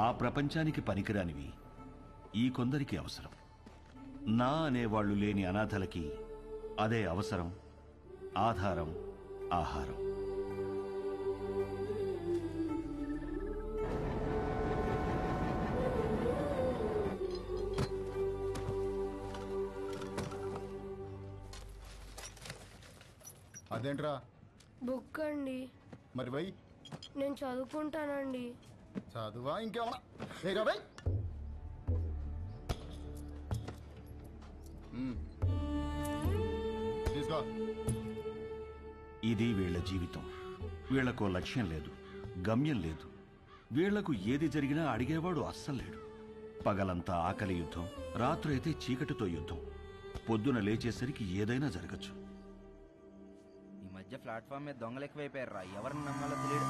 ఆ ప్రపంచానికి పనికిరానివి ఈ కొందరికి అవసరం. నా అనేవాళ్లు లేని అనాథలకి అదే అవసరం, ఆధారం, ఆహారం. అదేంట్రా? బుక్ అండి. మరి వై? నేను చదువుకుంటానండి. చదువా ఇంకేమన్నా? బై తీసుకో. ఇది వీళ్ల జీవితం. వీళ్లకో లక్ష్యం లేదు, గమ్యం లేదు. వీళ్లకు ఏది జరిగినా అడిగేవాడు అస్సలు లేడు. పగలంతా ఆకలి యుద్ధం, రాత్రైతే చీకటితో యుద్ధం. పొద్దున లేచేసరికి ఏదైనా జరగచ్చు. ఈ మధ్య ప్లాట్ఫామ్ మీద దొంగలు ఎక్కువైపోయారా, ఎవరిని నమ్మాలో తెలియదు.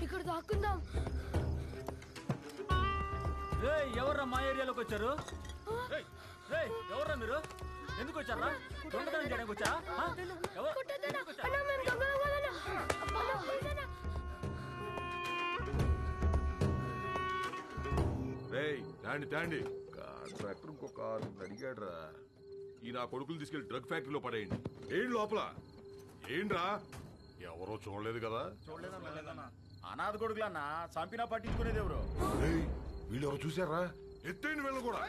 ఇక్కడ దాక్కుందాం. ఎవర్రా మా ఏరియాలోకి వచ్చారు? ఎవర్రా మీరు? ఎందుకు వచ్చారా? దొంగతనం చేయడానికి వచ్చా? తాండి కాంట్రాక్టర్ ఇంకో కారు అడిగాడు రా. ఈ నా కొడుకులు తీసుకెళ్లి డ్రగ్ ఫ్యాక్టరీలో పడేయండి. ఏంటి లోపల? ఏంట్రా? ఎవరో చూడలేదు కదా? చూడలేదన్నా. అనాథ కొడుకులన్నా, చంపినా పట్టించుకునేది ఎవరు? వీళ్ళు ఎవరు చూసారా? ఎత్తైంది వీళ్ళు కూడా.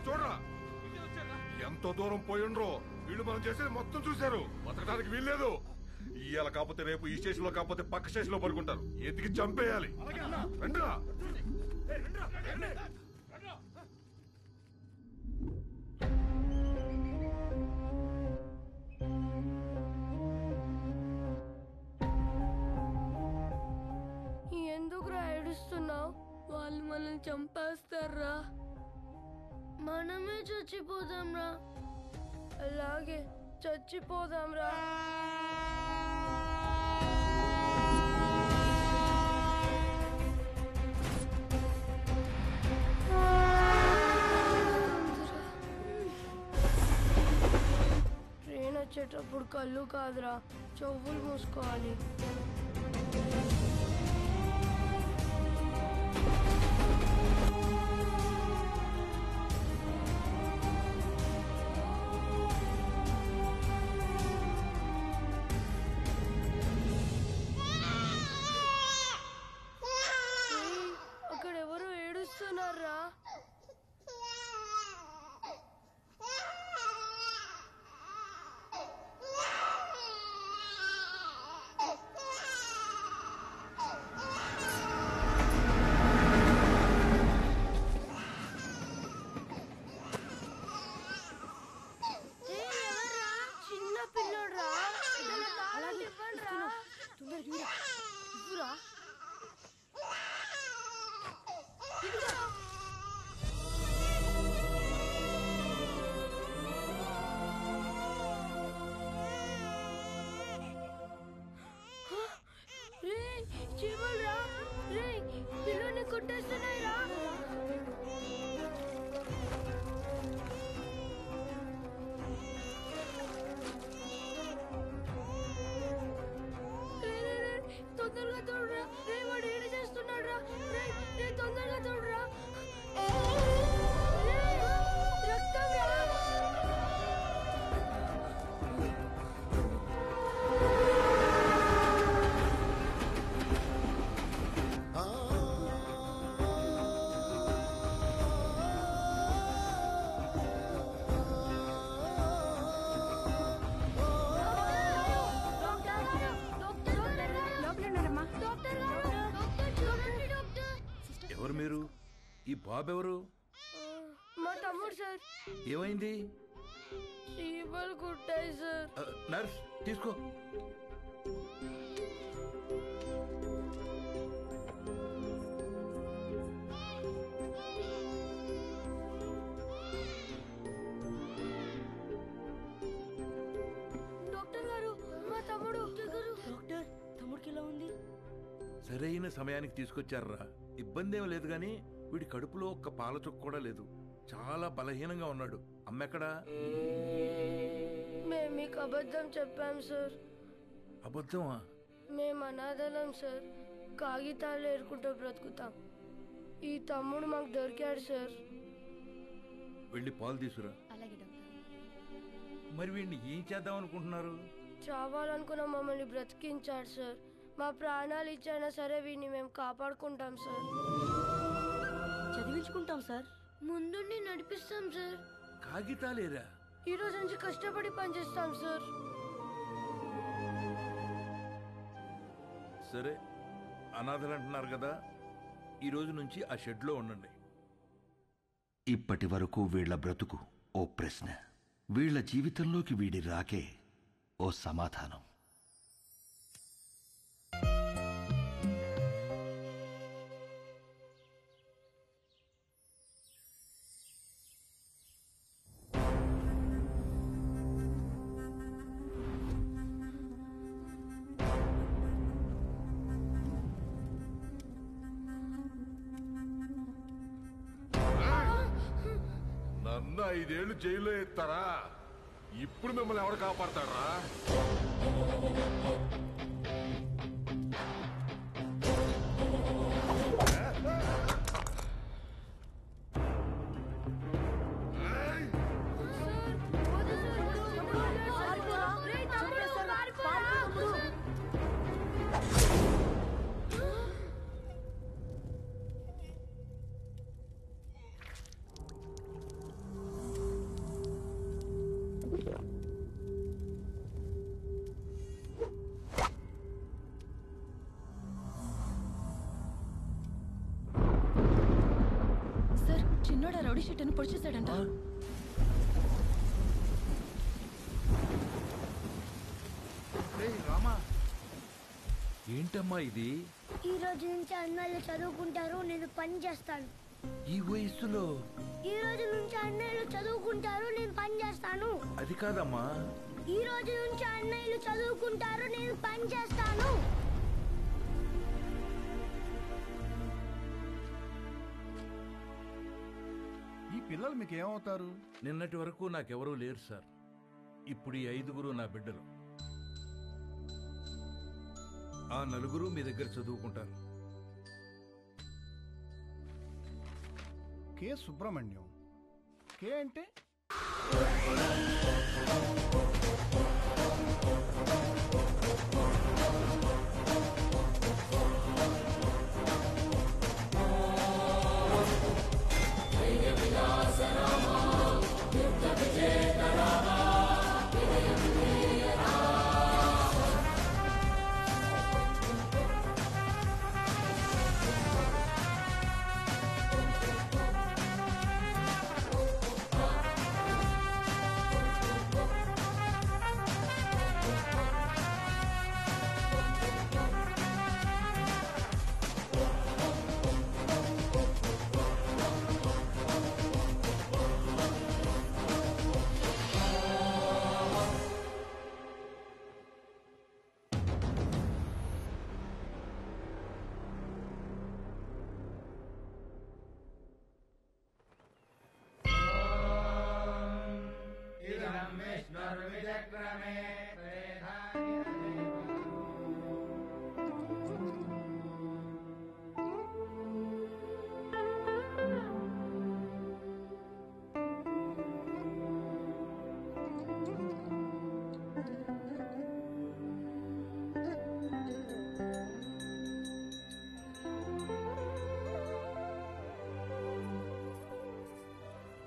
చూడరా ఎంత దూరం పోయిండ్రో. వీళ్ళు మనం చేసేది మొత్తం చూశారు. బతకడానికి వీల్లేదు. ఇవాళ కాకపోతే రేపు ఈ స్టేషన్ లో కాకపోతే పక్క స్టేషన్ లో పడుకుంటారు. ఎతికి చంపేయాలి. రండిరా. ఎందుకురా ఏడుస్తున్నావు? వాళ్ళు మనల్ని చంపేస్తారా? మనమే చచ్చిపోదాంరా. అలాగే చచ్చిపోదాంరా. ట్రైన్ వచ్చేటప్పుడు కళ్ళు కాదురా, చెవులు మూసుకోవాలి. పిల్లని కొట్టేస్తున్నాయిరా. తొందరగా తోడురా. వాడు ఏడు చేస్తున్నాడు రా. తొందరగా తోడురా. రక్తం రా. ఎవరు మీరు? ఈ బాబు ఎవరు? మా తమ్ముడు సార్. ఏమైంది? చీమలు కుట్టాయి సార్. నర్స్ తీసుకో. సరైన సమయానికి తీసుకొచ్చారా. ఇబ్బంది ఏం లేదు గాని వీడి కడుపులో ఒక్క పాల చుక్క కూడా లేదు. చాలా బలహీనంగా ఉన్నాడు. అమ్మెక్కడా? మేము మీకు అబద్ధం చెప్పాం సార్. అబద్ధమా? మేము అనాథలం సార్. కాగితాలు ఏరుకుంటూ బ్రతుకుతాం. ఈ తమ్ముడు మాకు దొరికాడు సార్. వెళ్ళి పాలు తీసుకురా. మరి వీడిని ఏం చేద్దాం అనుకుంటున్నారు? చావాలనుకున్న మమ్మల్ని బ్రతికించాడు సార్. మా ప్రాణాలు ఇచ్చైనా సరే వీడిని మేము కాపాడుకుంటాం సార్. చదివించుకుంటాం సార్. ముందుండి నడిపిస్తాం సార్. కాగితాలేరా? ఈ రోజు నుంచి కష్టపడి పనిచేస్తాం సార్. సరే, అనాథలు అంటున్నారు కదా, ఈ రోజు నుంచి ఆ షెడ్లో ఉండండి. ఇప్పటి వరకు వీళ్ల బ్రతుకు ఓ ప్రశ్న, వీళ్ల జీవితంలోకి వీడి రాకే ఓ సమాధానం. నన్ను 5 ఏళ్ళు జైల్లో ఎత్తారా? ఇప్పుడు మిమ్మల్ని ఎవరు కాపాడతారా? సార్, చిన్నోడ రౌడీ షీట్ను పొడిచేశాడంట. రామా, ఏంటమ్మా ఇది? ఈ రోజు నుంచి అన్నయ్యలు చదువుకుంటారు, నేను పని చేస్తాను. ఈ వయస్సులో? ఈ రోజు నుంచి అన్నయ్యలు చదువుకుంటారు, నేను పని చేస్తాను. అది కాదమ్మా. ఈ రోజు నుంచి అన్నయ్యలు చదువుకుంటారు, నేను పని చేస్తాను. ఈ పిల్లలు మీకు ఏమవుతారు? నిన్నటి వరకు నాకెవరూ లేరు సార్. ఇప్పుడు ఈ 5గురు నా బిడ్డలు. ఆ 4 మీ దగ్గర చదువుకుంటారు. కే సుబ్రహ్మణ్యం. కే అంటే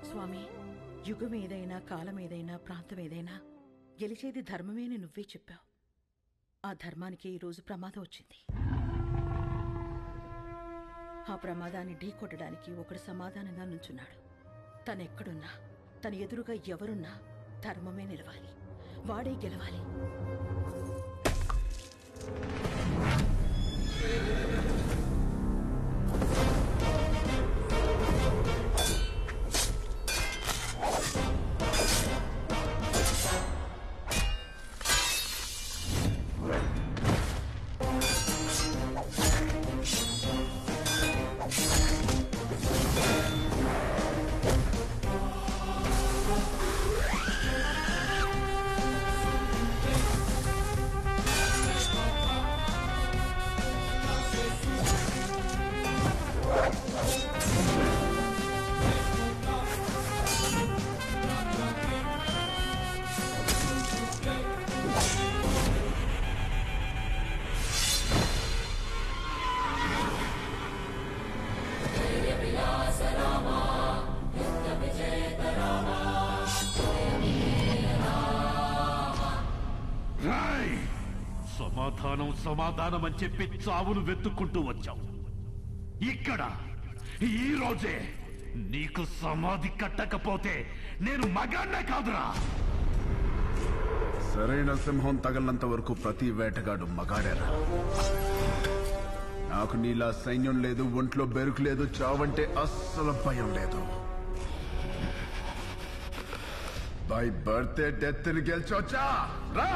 స్వామి, యుగం ఏదైనా, కాలం ఏదైనా, ప్రాంతం ఏదైనా గెలిచేది ధర్మమే అని నువ్వే చెప్పావు. ఆ ధర్మానికి ఈరోజు ప్రమాదం వచ్చింది. ఆ ప్రమాదాన్ని ఢీకొట్టడానికి ఒకడు సమాధానంగా నుంచున్నాడు. తనెక్కడున్నా, తన ఎదురుగా ఎవరున్నా ధర్మమే నిలవాలి, వాడే గెలవాలి. సమాధానం సమాధానం అని చెప్పి చావును వెతుక్కుంటూ వచ్చావు. ఇక్కడ ఈ రోజే నీకు సమాధి కట్టకపోతే నేను మగాన్నే కాదురా. సరైన సింహం తగలంత వరకు ప్రతి వేటగాడు మగాడేరా. నాకు నీలా సైన్యం లేదు, ఒంట్లో బెరుకు లేదు, చావంటే అస్సలు భయం లేదు. బై బర్త్డే డెత్ ని గెలిచొచ్చా రా.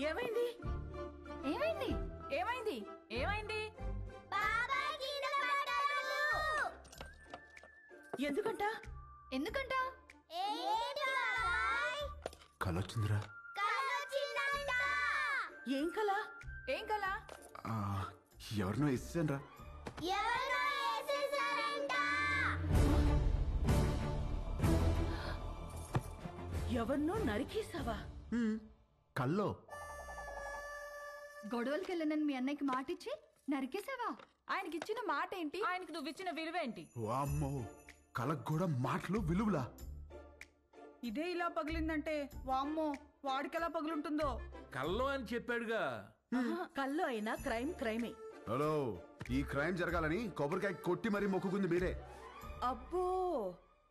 ఏమైంది ఏమైంది ఏమైంది ఏమైంది? ఎందుకంట ఎందుకంట? కలొచ్చిందిరా. ఏం కల? ఏం కల? ఎవరినో ఇస్తానరా. ఎవరినో నరికేసావా? కల్లో గొడవలకి వెళ్ళనని మీ అన్నయ్యకి మాటిచ్చి నరికేసావా? ఆయనకి ఇచ్చిన మాట ఏంటి? ఆయనకి నువ్వు ఇచ్చిన విలువేంటి? వామ్మో, కలకు కూడా మాటలు విలువలా. ఇదే ఇలా పగిలిందంటే వామ్మో వాడికెలా పగులుంటుందో. కల్లో అని చెప్పాడుగా. కల్లో అయినా క్రైమ్ క్రైమే. హలో, ఈ క్రైమ్ జరగాలని కొబ్బరికాయ కొట్టి మరీ మొక్కుకుంది మీరే. అబ్బో,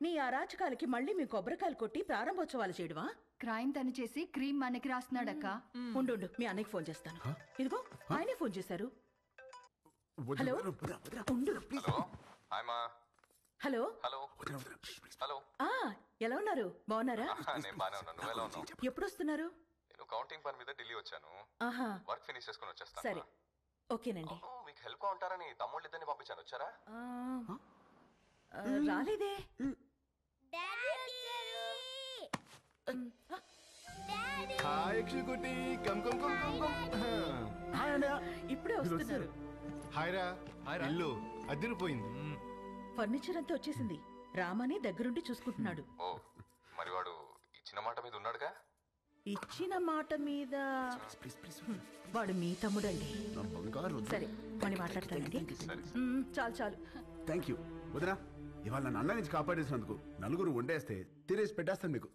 నీ అరాచకాలకి మళ్ళీ మీ కొబ్బరికాయలు కొట్టి ప్రారంభోత్సవాలు చేయడమా? క్రైమ్ తను చేసి క్రీమ్ మనకి రాస్తున్నాడక్క. ఉండు, మీ అన్నయ్యకి ఫోన్ చేస్తాను. ఇదిగో ఆయనే ఫోన్ చేశారు. హలో, ఉండు. హలో హలో, ఆ, ఎలా ఉన్నారు? బాగున్నారా? నేను బానే ఉన్నాను. నువ్వు ఎలా ఉన్నావు? ఎప్పుడు వస్తున్నారు? నేను కౌంటింగ్ పని మీద ఢిల్లీ వచ్చాను. ఆహా, వర్క్ ఫినిష్ చేసుకుని వచ్చేస్తాను. సరే, ఓకేనండి. మీకు హెల్ప్ గా ఉంటారని తమ్ముళ్ళు ఇద్దరిని పంపించాను. వచ్చారా? రాలేదే. ఇప్పుడే వస్తున్నారు. ఇల్లు అదిరిపోయింది. ఫర్నిచర్ అంతా వచ్చేసింది. రామని దగ్గరుండి చూసుకుంటున్నాడు. ఓ, మరి వాడు ఇచ్చిన మాట మీద ఉన్నాడుగా? ఇచ్చిన మాట మీద వాడు మీ తమ్ముడండి. సరే, మళ్ళీ మాట్లాడతానండి. చాలు చాలు. థ్యాంక్ యూ వదినా. ఇవాళ నన్ను అన్న నుంచి కాపాడేసినందుకు నలుగురు వండేస్తే తినేసి పెట్టేస్తాను మీకు.